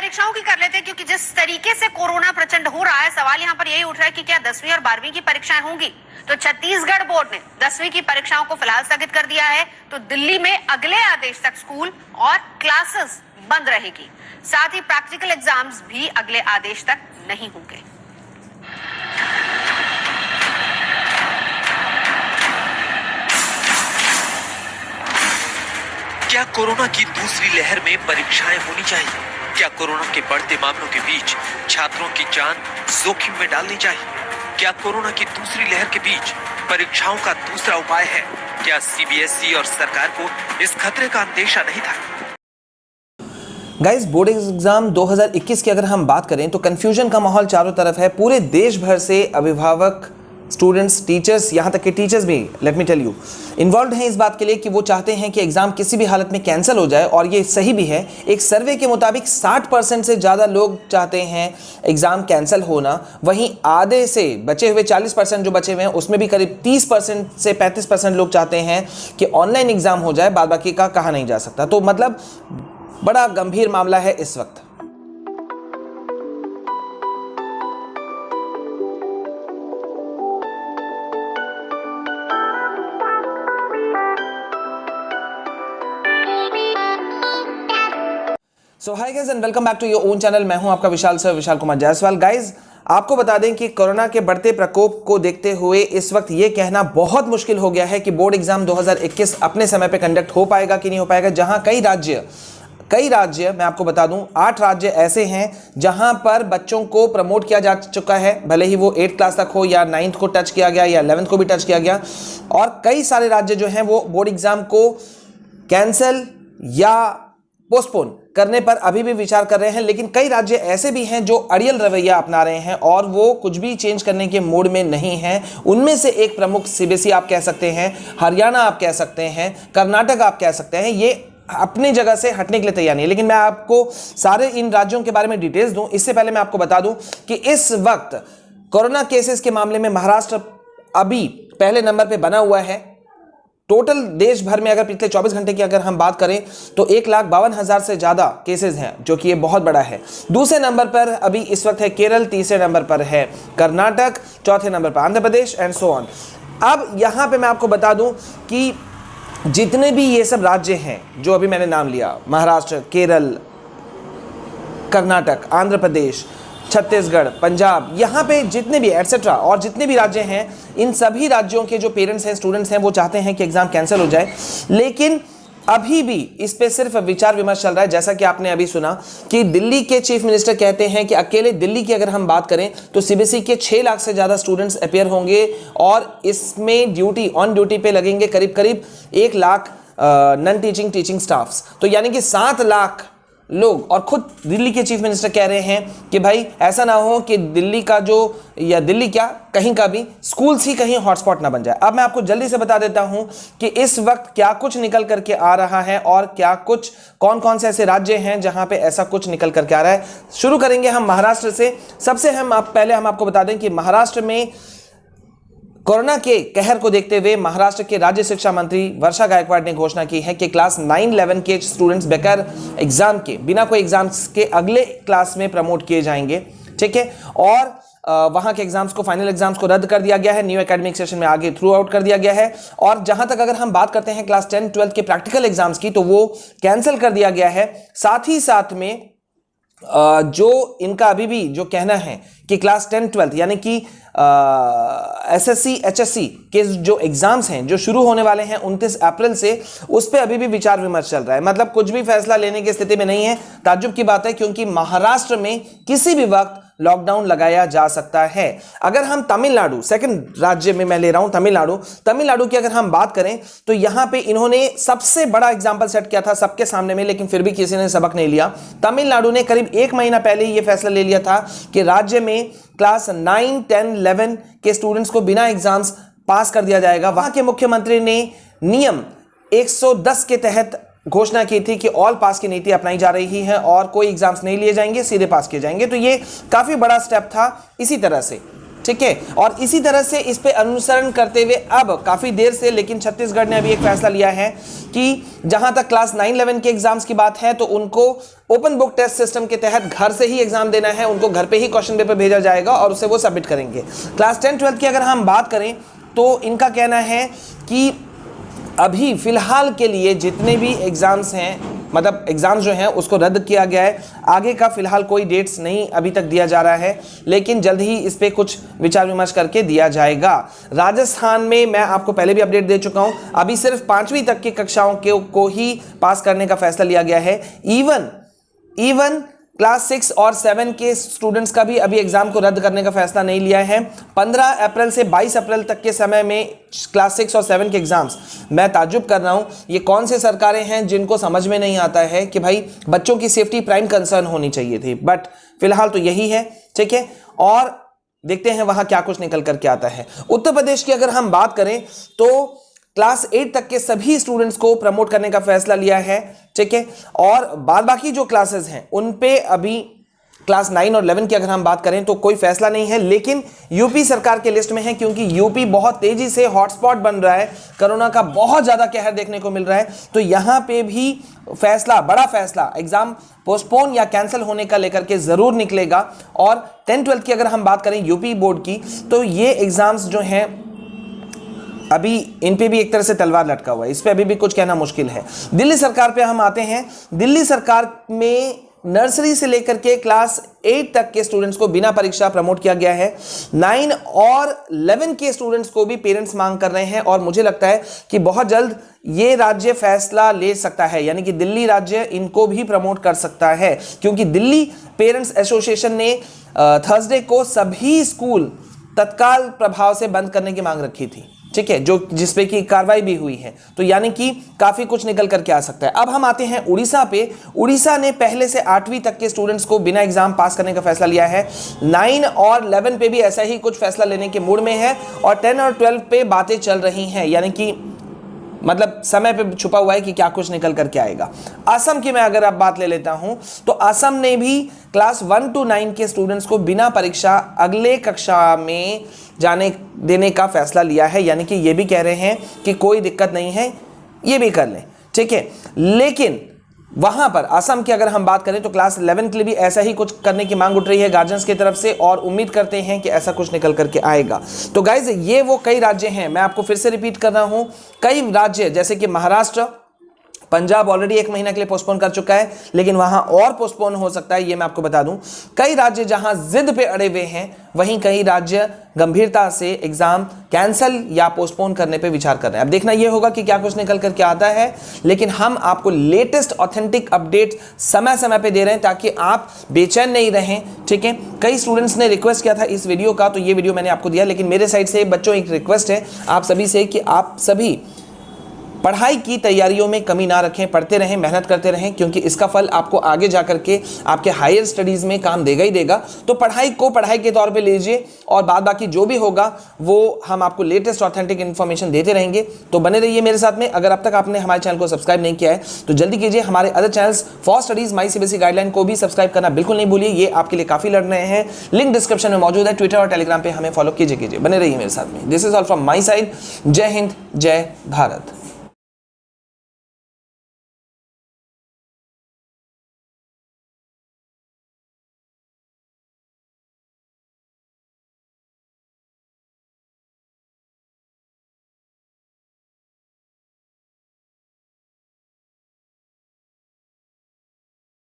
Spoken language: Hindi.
परीक्षाओं की कर लेते हैं, क्योंकि जिस तरीके से कोरोना प्रचंड हो रहा है, सवाल यहाँ पर यही उठ रहा है कि क्या 10वीं और 12वीं की परीक्षाएं होंगी। तो छत्तीसगढ़ बोर्ड ने 10वीं की परीक्षाओं को फिलहाल स्थगित कर दिया है। तो दिल्ली में अगले आदेश तक स्कूल और क्लासेस बंद रहेगी। साथ ही प्रैक्टिकल एग्जाम्स भी अगले आदेश तक नहीं होंगे। क्या कोरोना की दूसरी लहर में परीक्षाएं होनी चाहिए? क्या कोरोना के बढ़ते मामलों के बीच छात्रों की जान जोखिम में डालनी चाहिए? क्या कोरोना की दूसरी लहर के बीच परीक्षाओं का दूसरा उपाय है? क्या सीबीएसई और सरकार को इस खतरे का अंदेशा नहीं था? गाइस, बोर्ड एग्जाम 2021 की अगर हम बात करें तो कंफ्यूजन का माहौल चारों तरफ है। पूरे देश भर से अभिभावक, स्टूडेंट्स, टीचर्स, यहाँ तक कि टीचर्स भी, let me tell you, involve हैं इस बात के लिए कि वो चाहते हैं कि एग्जाम किसी भी हालत में कैंसिल हो जाए। और ये सही भी है। एक सर्वे के मुताबिक 60% से ज़्यादा लोग चाहते हैं एग्जाम कैंसिल होना। वहीं आधे से बचे हुए 40% जो बचे हुए हैं उसमें भी करीब 30% से 35% लोग चाहते हैं कि ऑनलाइन एग्जाम हो जाए। बाद बाकी का कहा नहीं जा सकता। तो मतलब बड़ा गंभीर मामला है इस वक्त। So hi guys and welcome back to your own channel. मैं हूं आपका विशाल सर, विशाल कुमार जायसवाल। गाइस, आपको बता दें कि कोरोना के बढ़ते प्रकोप को देखते हुए इस वक्त ये कहना बहुत मुश्किल हो गया है कि बोर्ड एग्जाम 2021 अपने समय पे कंडक्ट हो पाएगा कि नहीं हो पाएगा। जहां कई राज्य मैं आपको बता दूं, 8 राज्य ऐसे हैं जहां पर बच्चों को प्रमोट किया जा चुका है, भले ही वो 8th क्लास तक हो या 9th को टच किया गया या 11th को भी टच किया गया। और कई सारे राज्य जो हैं वो बोर्ड एग्जाम को कैंसिल या पोस्टपोन करने पर अभी भी विचार कर रहे हैं। लेकिन कई राज्य ऐसे भी हैं जो अड़ियल रवैया अपना रहे हैं और वो कुछ भी चेंज करने के मूड में नहीं हैं। उनमें से एक प्रमुख सीबीएसई आप कह सकते हैं, हरियाणा आप कह सकते हैं, कर्नाटक आप कह सकते हैं। ये अपनी जगह से हटने के लिए तैयार नहीं है। लेकिन मैं आपको सारे इन राज्यों के बारे में डिटेल्स दूं, इससे पहले मैं आपको बता दूं कि इस वक्त कोरोना केसेस के मामले में महाराष्ट्र अभी पहले नंबर पे बना हुआ है। टोटल देश भर में अगर पिछले 24 घंटे की अगर हम बात करें तो 1,52,000 से ज़्यादा केसेस हैं, जो कि ये बहुत बड़ा है। दूसरे नंबर पर अभी इस वक्त है केरल, तीसरे नंबर पर है कर्नाटक, चौथे नंबर पर Andhra Pradesh and so on. अब यहाँ पे मैं आपको बता दूं कि जितने भी ये सब राज्य हैं जो अभी मैंने नाम लिया, महाराष्ट्र, केरल, कर्नाटक, आंध्र प्रदेश, छत्तीसगढ़, पंजाब, यहाँ पे जितने भी एटसेट्रा और जितने भी राज्य हैं, इन सभी राज्यों के जो पेरेंट्स हैं, स्टूडेंट्स हैं, वो चाहते हैं कि एग्जाम कैंसिल हो जाए। लेकिन अभी भी इस पे सिर्फ विचार विमर्श चल रहा है। जैसा कि आपने अभी सुना कि दिल्ली के चीफ मिनिस्टर कहते हैं कि अकेले दिल्ली की अगर हम बात करें तो सीबीएसई के 6 लाख से ज़्यादा स्टूडेंट्स अपेयर होंगे और इसमें ऑन ड्यूटी पे लगेंगे करीब 1 लाख नॉन टीचिंग स्टाफ्स। तो यानी कि 7 लाख लोग। और खुद दिल्ली के चीफ मिनिस्टर कह रहे हैं कि भाई ऐसा ना हो कि दिल्ली का जो, या दिल्ली क्या, कहीं का भी स्कूल्स ही कहीं हॉटस्पॉट ना बन जाए। अब मैं आपको जल्दी से बता देता हूं कि इस वक्त क्या कुछ निकल करके आ रहा है और कौन कौन से ऐसे राज्य हैं जहां पे ऐसा कुछ निकल करके आ रहा है। शुरू करेंगे हम महाराष्ट्र से। पहले हम आपको बता दें कि महाराष्ट्र में कोरोना के कहर को देखते हुए महाराष्ट्र के राज्य शिक्षा मंत्री वर्षा गायकवाड़ ने घोषणा की है कि क्लास 9-11 के स्टूडेंट्स बगैर एग्जाम के, बिना कोई एग्जाम्स के अगले क्लास में प्रमोट किए जाएंगे। ठीक है। और वहां के एग्जाम्स को, फाइनल एग्जाम्स को रद्द कर दिया गया है। न्यू एकेडमिक सेशन में आगे थ्रू आउट कर दिया गया है। और जहां तक अगर हम बात करते हैं क्लास 10-12 के प्रैक्टिकल एग्जाम्स की, तो वो कैंसिल कर दिया गया है। साथ ही साथ में जो इनका अभी भी जो कहना है कि क्लास 10-12 यानी कि एसएससी एचएससी के जो एग्जाम्स हैं जो शुरू होने वाले हैं 29 अप्रैल से, उस पर अभी भी विचार विमर्श चल रहा है। मतलब कुछ भी फैसला लेने की स्थिति में नहीं है। ताज्जुब की बात है, क्योंकि महाराष्ट्र में किसी भी वक्त लॉकडाउन लगाया जा सकता है। अगर हम तमिलनाडु, सेकंड राज्य में मैं ले रहा हूं तमिलनाडु की अगर हम बात करें तो यहां पे इन्होंने सबसे बड़ा एग्जाम्पल सेट किया था सबके सामने में, लेकिन फिर भी किसी ने सबक नहीं लिया। तमिलनाडु ने करीब 1 महीना पहले यह फैसला ले लिया था कि राज्य में क्लास 9, 10, 11 के स्टूडेंट्स को बिना एग्जाम्स पास कर दिया जाएगा। वहां के मुख्यमंत्री ने नियम 110 के तहत घोषणा की थी कि ऑल पास की नीति अपनाई जा रही है और कोई एग्जाम्स नहीं लिए जाएंगे, सीधे पास किए जाएंगे। तो ये काफी बड़ा स्टेप था। इसी तरह से ठीक है। और इसी तरह से इस पे अनुसरण करते हुए अब काफी देर से, लेकिन छत्तीसगढ़ ने अभी एक फैसला लिया है कि जहां तक क्लास 9-11 के एग्जाम्स की बात है तो उनको ओपन बुक टेस्ट सिस्टम के तहत घर से ही एग्जाम देना है, उनको घर पे ही क्वेश्चन पेपर भेजा जाएगा और उसे वो सबमिट करेंगे। क्लास 10-12 की अगर हम बात करें तो इनका कहना है कि अभी फिलहाल के लिए जितने भी एग्जाम्स हैं, मतलब एग्जाम जो हैं उसको रद्द किया गया है। आगे का फिलहाल कोई डेट्स नहीं अभी तक दिया जा रहा है, लेकिन जल्द ही इस पे कुछ विचार विमर्श करके दिया जाएगा। राजस्थान में मैं आपको पहले भी अपडेट दे चुका हूं, अभी सिर्फ 5वीं तक की कक्षाओं को ही पास करने का फैसला लिया गया है। इवन क्लास 6 और 7 के स्टूडेंट्स का भी अभी एग्जाम को रद्द करने का फैसला नहीं लिया है। 15 अप्रैल से 22 अप्रैल तक के समय में क्लास 6 और 7 के एग्जाम्स, मैं ताज्जुब कर रहा हूं ये कौन से सरकारें हैं जिनको समझ में नहीं आता है कि भाई बच्चों की सेफ्टी प्राइम कंसर्न होनी चाहिए थी, बट फिलहाल तो यही है, ठीक है। और देखते हैं वहां क्या कुछ निकल करके आता है। उत्तर प्रदेश की अगर हम बात करें तो क्लास 8 तक के सभी स्टूडेंट्स को प्रमोट करने का फैसला लिया है, ठीक है। और बाद बाकी जो क्लासेस हैं उन पे अभी क्लास 9 और 11 की अगर हम बात करें तो कोई फैसला नहीं है, लेकिन यूपी सरकार के लिस्ट में है क्योंकि यूपी बहुत तेजी से हॉटस्पॉट बन रहा है, कोरोना का बहुत ज्यादा कहर देखने को मिल रहा है। तो यहां पे भी फैसला, बड़ा फैसला एग्जाम पोस्टपोन या कैंसिल होने का लेकर के जरूर निकलेगा। और 10-12 की अगर हम बात करें यूपी बोर्ड की तो ये एग्जाम्स जो हैं अभी इन पे भी एक तरह से तलवार लटका हुआ है, इस पे अभी भी कुछ कहना मुश्किल है। दिल्ली सरकार पे हम आते हैं। दिल्ली सरकार में नर्सरी से लेकर के क्लास 8 तक के स्टूडेंट्स को बिना परीक्षा प्रमोट किया गया है। 9 और 11 के स्टूडेंट्स को भी पेरेंट्स मांग कर रहे हैं और मुझे लगता है कि बहुत जल्द ये राज्य फैसला ले सकता है, यानी कि दिल्ली राज्य इनको भी प्रमोट कर सकता है, क्योंकि दिल्ली पेरेंट्स एसोसिएशन ने थर्सडे को सभी स्कूल तत्काल प्रभाव से बंद करने की मांग रखी थी, ठीक है, जो जिसपे की कार्रवाई भी हुई है। तो यानी कि काफी कुछ निकल करके आ सकता है। अब हम आते हैं उड़ीसा पे। उड़ीसा ने पहले से 8वीं तक के स्टूडेंट्स को बिना एग्जाम पास करने का फैसला लिया है। 9 और 11 पे भी ऐसा ही कुछ फैसला लेने के मूड में है और 10 और 12 पे बातें चल रही हैं, यानी कि मतलब समय पे छुपा हुआ है कि क्या कुछ निकल करके आएगा। असम की मैं अगर अब बात ले लेता हूं तो असम ने भी क्लास 1 to 9 के स्टूडेंट्स को बिना परीक्षा अगले कक्षा में जाने देने का फैसला लिया है, यानी कि ये भी कह रहे हैं कि कोई दिक्कत नहीं है, ये भी कर लें, ठीक है। लेकिन वहां पर असम की अगर हम बात करें तो क्लास 11 के लिए भी ऐसा ही कुछ करने की मांग उठ रही है गार्जियंस की तरफ से और उम्मीद करते हैं कि ऐसा कुछ निकल करके आएगा। तो गाइज ये वो कई राज्य हैं, मैं आपको फिर से रिपीट कर रहा हूं, कई राज्य जैसे कि महाराष्ट्र, पंजाब ऑलरेडी 1 महीना के लिए पोस्टपोन कर चुका है, लेकिन वहां और पोस्टपोन हो सकता है, ये मैं आपको बता दूं। कई राज्य जहां जिद पे अड़े हुए हैं, वहीं कई राज्य गंभीरता से एग्जाम कैंसिल या पोस्टपोन करने पे विचार कर रहे हैं। अब देखना यह होगा कि क्या कुछ निकल करके आता है, लेकिन हम आपको लेटेस्ट ऑथेंटिक अपडेट समय समय पे दे रहे हैं ताकि आप बेचैन नहीं रहें, ठीक है। कई स्टूडेंट्स ने रिक्वेस्ट किया था इस वीडियो का, तो ये वीडियो मैंने आपको दिया, लेकिन मेरे साइड से बच्चों एक रिक्वेस्ट है आप सभी से कि आप सभी पढ़ाई की तैयारियों में कमी ना रखें, पढ़ते रहें, मेहनत करते रहें, क्योंकि इसका फल आपको आगे जाकर के आपके हायर स्टडीज में काम देगा ही देगा। तो पढ़ाई को पढ़ाई के तौर पे लीजिए और बाद बाकी जो भी होगा वो हम आपको लेटेस्ट ऑथेंटिक इन्फॉर्मेशन देते रहेंगे। तो बने रहिए मेरे साथ में। अगर अब तक आपने हमारे चैनल को सब्सक्राइब नहीं किया है तो जल्दी कीजिए। हमारे other channels for studies my CBSE guideline को भी सब्सक्राइब करना बिल्कुल नहीं भूलिए, ये आपके लिए काफी लड़ रहे हैं। लिंक डिस्क्रिप्शन में मौजूद है। ट्विटर और टेलीग्राम पे हमें फॉलो कीजिए। बने रहिए मेरे साथ में। This is all from my side. जय हिंद, जय भारत।